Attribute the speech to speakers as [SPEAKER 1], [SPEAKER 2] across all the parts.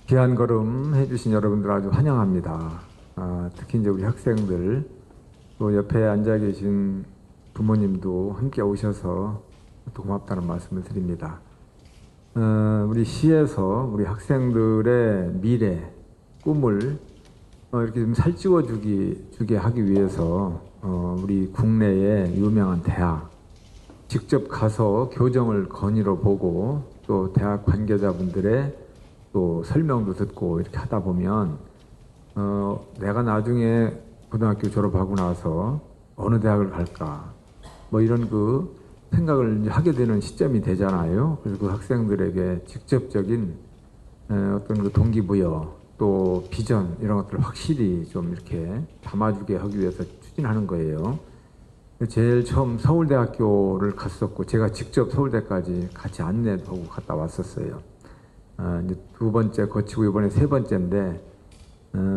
[SPEAKER 1] 귀한 걸음 해주신 여러분들 아주 환영합니다. 특히 이제 우리 학생들, 또 옆에 앉아 계신 부모님도 함께 오셔서 또 고맙다는 말씀을 드립니다. 우리 시에서 우리 학생들의 미래, 꿈을 이렇게 좀 살찌워 주게 하기 위해서 우리 국내의 유명한 대학, 직접 가서 교정을 건의로 보고 또 대학 관계자분들의 또 설명도 듣고 이렇게 하다 보면 내가 나중에 고등학교 졸업하고 나서 어느 대학을 갈까 뭐 이런 그 생각을 하게 되는 시점이 되잖아요. 그래서 그 학생들에게 직접적인 어떤 그 동기부여 또 비전 이런 것들을 확실히 좀 이렇게 담아주게 하기 위해서 추진하는 거예요. 제일 처음 서울대학교를 갔었고 제가 직접 서울대까지 같이 안내하고 갔다 왔었어요. 이제 두 번째 거치고 이번에 세 번째인데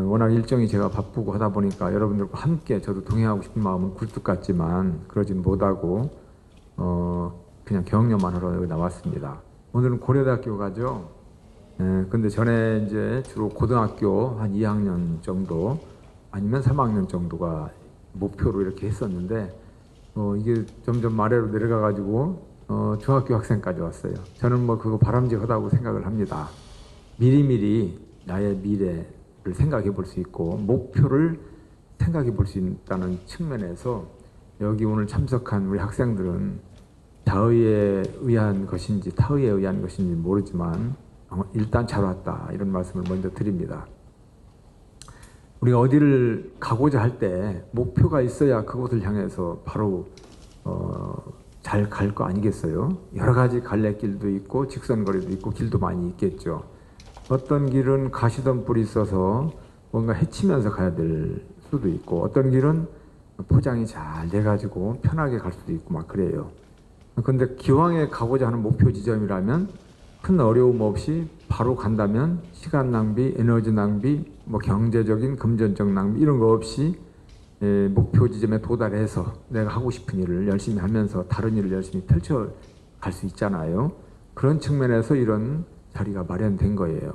[SPEAKER 1] 워낙 일정이 제가 바쁘고 하다 보니까 여러분들과 함께 저도 동행하고 싶은 마음은 굴뚝 같지만 그러진 못하고 그냥 경험만 하러 여기 나왔습니다. 오늘은 고려대학교 가죠. 근데 전에 이제 주로 고등학교 한 2학년 정도 아니면 3학년 정도가 목표로 이렇게 했었는데 이게 점점 아래로 내려가 가지고 중학교 학생까지 왔어요. 저는 뭐 그거 바람직하다고 생각을 합니다. 미리미리 나의 미래를 생각해 볼 수 있고 목표를 생각해 볼 수 있다는 측면에서 여기 오늘 참석한 우리 학생들은 자의에 의한 것인지 타의에 의한 것인지 모르지만 일단 잘 왔다 이런 말씀을 먼저 드립니다. 우리가 어디를 가고자 할 때 목표가 있어야 그곳을 향해서 바로 잘 갈 거 아니겠어요? 여러 가지 갈래길도 있고 직선거리도 있고 길도 많이 있겠죠. 어떤 길은 가시덤불이 있어서 뭔가 헤치면서 가야 될 수도 있고 어떤 길은 포장이 잘 돼가지고 편하게 갈 수도 있고 막 그래요. 근데 기왕에 가고자 하는 목표 지점이라면 큰 어려움 없이 바로 간다면 시간 낭비, 에너지 낭비, 뭐 경제적인, 금전적 낭비 이런 거 없이 목표 지점에 도달해서 내가 하고 싶은 일을 열심히 하면서 다른 일을 열심히 펼쳐갈 수 있잖아요. 그런 측면에서 이런 자리가 마련된 거예요.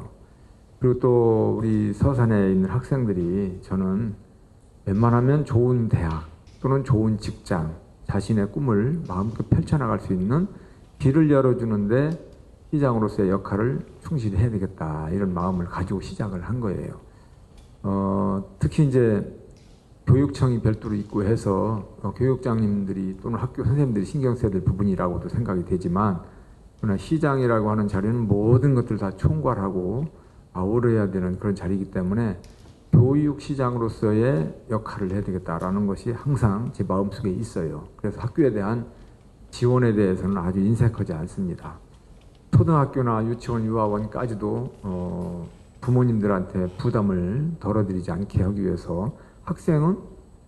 [SPEAKER 1] 그리고 또 우리 서산에 있는 학생들이 저는 웬만하면 좋은 대학 또는 좋은 직장, 자신의 꿈을 마음껏 펼쳐나갈 수 있는 길을 열어주는데 시장으로서의 역할을 충실히 해야 되겠다 이런 마음을 가지고 시작을 한 거예요. 특히 이제 교육청이 별도로 있고 해서 교육장님들이 또는 학교 선생님들이 신경 써야 될 부분이라고도 생각이 되지만 그러나 시장이라고 하는 자리는 모든 것들 다 총괄하고 아우러야 되는 그런 자리이기 때문에 교육시장으로서의 역할을 해야 되겠다라는 것이 항상 제 마음속에 있어요. 그래서 학교에 대한 지원에 대해서는 아주 인색하지 않습니다. 초등학교나 유치원, 유아원까지도 부모님들한테 부담을 덜어드리지 않게 하기 위해서 학생은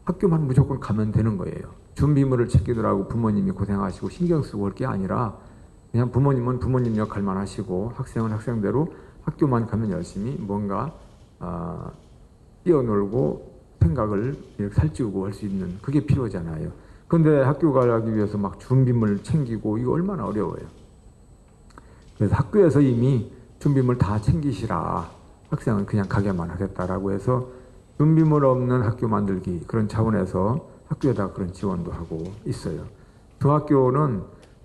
[SPEAKER 1] 학교만 무조건 가면 되는 거예요. 준비물을 챙기더라고 부모님이 고생하시고 신경 쓰고 올 게 아니라 그냥 부모님은 부모님 역할만 하시고 학생은 학생대로 학교만 가면 열심히 뭔가 뛰어놀고 생각을 이렇게 살찌우고 할 수 있는 그게 필요하잖아요. 근데 학교 가기 위해서 막 준비물 챙기고 이거 얼마나 어려워요. 그래서 학교에서 이미 준비물 다 챙기시라. 학생은 그냥 가게만 하겠다라고 해서 준비물 없는 학교 만들기 그런 차원에서 학교에다 그런 지원도 하고 있어요. 중학교는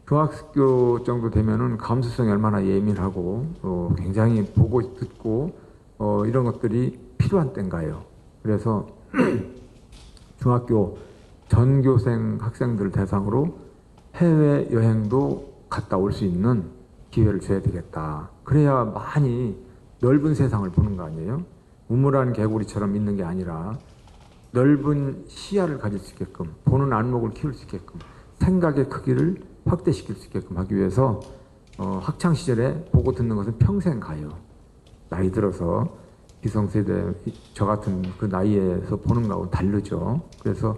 [SPEAKER 1] 중학교 정도 되면은 감수성이 얼마나 예민하고 굉장히 보고 듣고 이런 것들이 필요한 때인가요. 그래서 중학교 전교생 학생들 대상으로 해외 여행도 갔다 올 수 있는 기회를 줘야 되겠다. 그래야 많이 넓은 세상을 보는 거 아니에요? 우물안 개구리처럼 있는 게 아니라 넓은 시야를 가질 수 있게끔 보는 안목을 키울 수 있게끔 생각의 크기를 확대시킬 수 있게끔 하기 위해서 학창시절에 보고 듣는 것은 평생 가요. 나이 들어서 기성세대 저 같은 그 나이에서 보는 거하고 다르죠. 그래서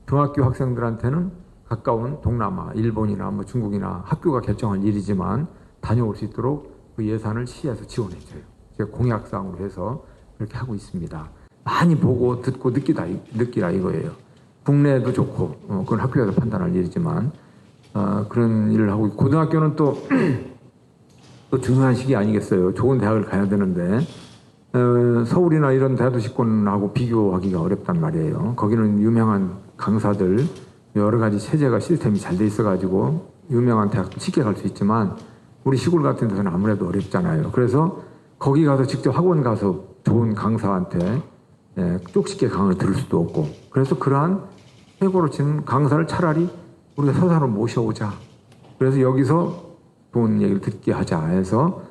[SPEAKER 1] 중학교 학생들한테는 가까운 동남아, 일본이나 뭐 중국이나 학교가 결정할 일이지만 다녀올 수 있도록 그 예산을 시에서 지원해줘요. 제가 공약사항으로 해서 그렇게 하고 있습니다. 많이 보고 듣고 느끼라 이거예요. 국내도 좋고 그건 학교에서 판단할 일이지만 그런 일을 하고 있고 고등학교는 또 또 중요한 시기 아니겠어요. 좋은 대학을 가야 되는데 서울이나 이런 대도시권하고 비교하기가 어렵단 말이에요. 거기는 유명한 강사들 여러 가지 체제가 시스템이 잘 돼 있어가지고 유명한 대학도 쉽게 갈 수 있지만 우리 시골 같은 데서는 아무래도 어렵잖아요. 그래서 거기 가서 직접 학원 가서 좋은 강사한테 쪽집게 강의를 들을 수도 없고, 그래서 그러한 해고로 치는 강사를 차라리 우리가 서산으로 모셔오자. 그래서 여기서 좋은 얘기를 듣게 하자 해서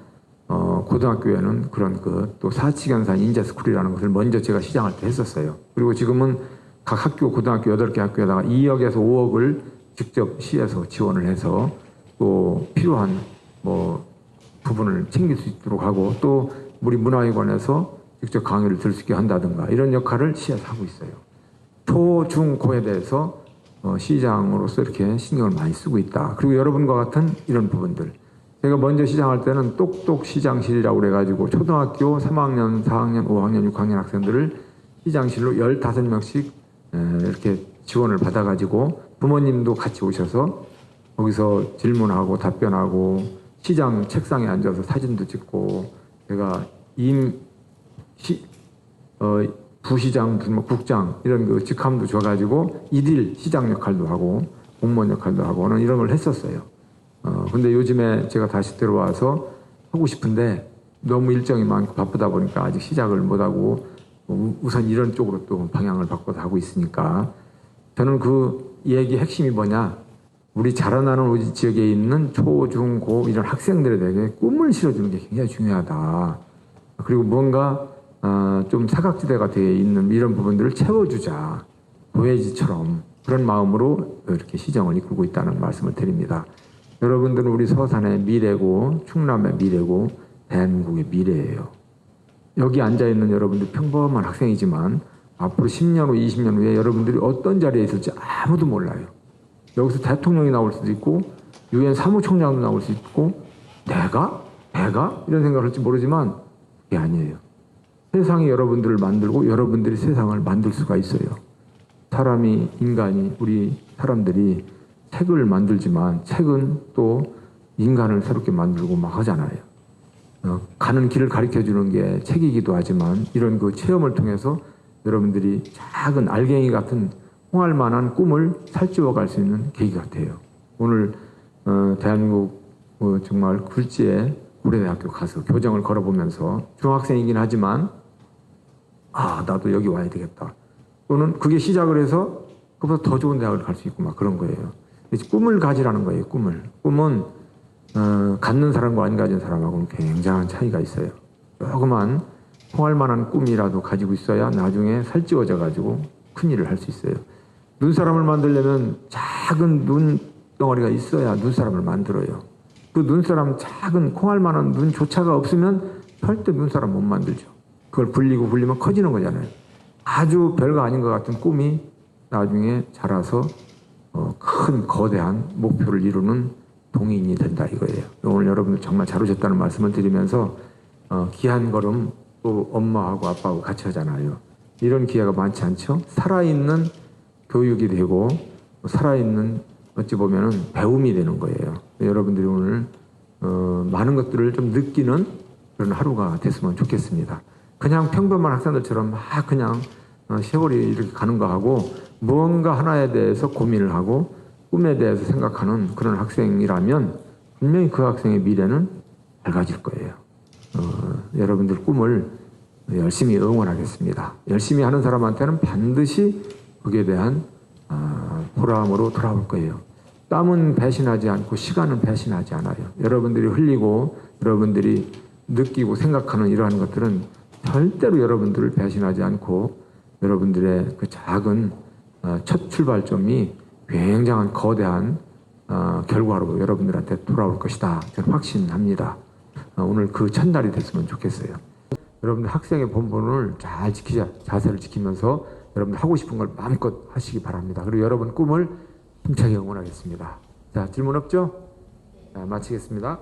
[SPEAKER 1] 고등학교에는 그런 또 사치견산 인재스쿨이라는 것을 먼저 제가 시장할 때 했었어요. 그리고 지금은 각 학교, 고등학교 8개 학교에다가 2억에서 5억을 직접 시에서 지원을 해서 또 필요한 부분을 챙길 수 있도록 하고, 또 우리 문화회관에서 직접 강의를 들을 수 있게 한다든가 이런 역할을 시에서 하고 있어요. 초, 중, 고에 대해서 시장으로서 이렇게 신경을 많이 쓰고 있다. 그리고 여러분과 같은 이런 부분들. 제가 먼저 시장할 때는 똑똑 시장실이라고 그래가지고 초등학교 3학년, 4학년, 5학년, 6학년 학생들을 시장실로 15명씩 이렇게 지원을 받아가지고 부모님도 같이 오셔서 거기서 질문하고 답변하고 시장 책상에 앉아서 사진도 찍고, 제가 부시장, 국장 이런 직함도 줘가지고 일일 시장 역할도 하고 공무원 역할도 하고는 이런 걸 했었어요. 근데 요즘에 제가 다시 들어와서 하고 싶은데 너무 일정이 많고 바쁘다 보니까 아직 시작을 못하고 우선 이런 쪽으로 또 방향을 바꿔서 하고 있으니까, 저는 그 얘기 핵심이 뭐냐, 우리 자라나는 우리 지역에 있는 초, 중, 고 이런 학생들에게 꿈을 실어주는 게 굉장히 중요하다. 그리고 뭔가 좀 사각지대가 되어 있는 이런 부분들을 채워주자. 도해지처럼 그런 마음으로 이렇게 시정을 이끌고 있다는 말씀을 드립니다. 여러분들은 우리 서산의 미래고 충남의 미래고 대한민국의 미래예요. 여기 앉아있는 여러분들 평범한 학생이지만 앞으로 10년 후, 20년 후에 여러분들이 어떤 자리에 있을지 아무도 몰라요. 여기서 대통령이 나올 수도 있고 유엔 사무총장도 나올 수 있고 내가 이런 생각을 할지 모르지만 그게 아니에요. 세상이 여러분들을 만들고 여러분들이 세상을 만들 수가 있어요. 인간이 우리 사람들이 책을 만들지만 책은 또 인간을 새롭게 만들고 막 하잖아요. 가는 길을 가르쳐 주는 게 책이기도 하지만 이런 체험을 통해서 여러분들이 작은 알갱이 같은 홍할만한 꿈을 살찌워 갈 수 있는 계기 같아요. 오늘 대한민국 정말 굴지의 고려대학교 가서 교정을 걸어보면서 중학생이긴 하지만 나도 여기 와야 되겠다. 또는 그게 시작을 해서 그보다 더 좋은 대학을 갈 수 있고 막 그런 거예요. 꿈을 가지라는 거예요. 꿈은 갖는 사람과 안 가진 사람하고는 굉장한 차이가 있어요. 조그만 통할만한 꿈이라도 가지고 있어야 나중에 살찌워져 가지고 큰일을 할 수 있어요. 눈사람을 만들려면 작은 눈덩어리가 있어야 눈사람을 만들어요. 그 눈사람 작은 콩알만한 눈조차가 없으면 절대 눈사람 못 만들죠. 그걸 불리면 커지는 거잖아요. 아주 별거 아닌 것 같은 꿈이 나중에 자라서 큰 거대한 목표를 이루는 동인이 된다 이거예요. 오늘 여러분들 정말 잘 오셨다는 말씀을 드리면서 귀한 걸음 또 엄마하고 아빠하고 같이 하잖아요. 이런 기회가 많지 않죠. 살아있는 교육이 되고 살아있는 어찌 보면은 배움이 되는 거예요. 여러분들이 오늘 많은 것들을 좀 느끼는 그런 하루가 됐으면 좋겠습니다. 그냥 평범한 학생들처럼 막 그냥 세월이 이렇게 가는 거 하고 무언가 하나에 대해서 고민을 하고 꿈에 대해서 생각하는 그런 학생이라면 분명히 그 학생의 미래는 밝아질 거예요. 여러분들 꿈을 열심히 응원하겠습니다. 열심히 하는 사람한테는 반드시 거기에 대한 보람으로 돌아올 거예요. 땀은 배신하지 않고 시간은 배신하지 않아요. 여러분들이 흘리고 여러분들이 느끼고 생각하는 이러한 것들은 절대로 여러분들을 배신하지 않고 여러분들의 그 작은 첫 출발점이 굉장한 거대한 결과로 여러분들한테 돌아올 것이다. 저는 확신합니다. 오늘 그 첫날이 됐으면 좋겠어요. 여러분들 학생의 본분을 잘 지키자. 자세를 지키면서 여러분들 하고 싶은 걸 마음껏 하시기 바랍니다. 그리고 여러분 꿈을 힘차게 응원하겠습니다. 자, 질문 없죠? 자, 마치겠습니다.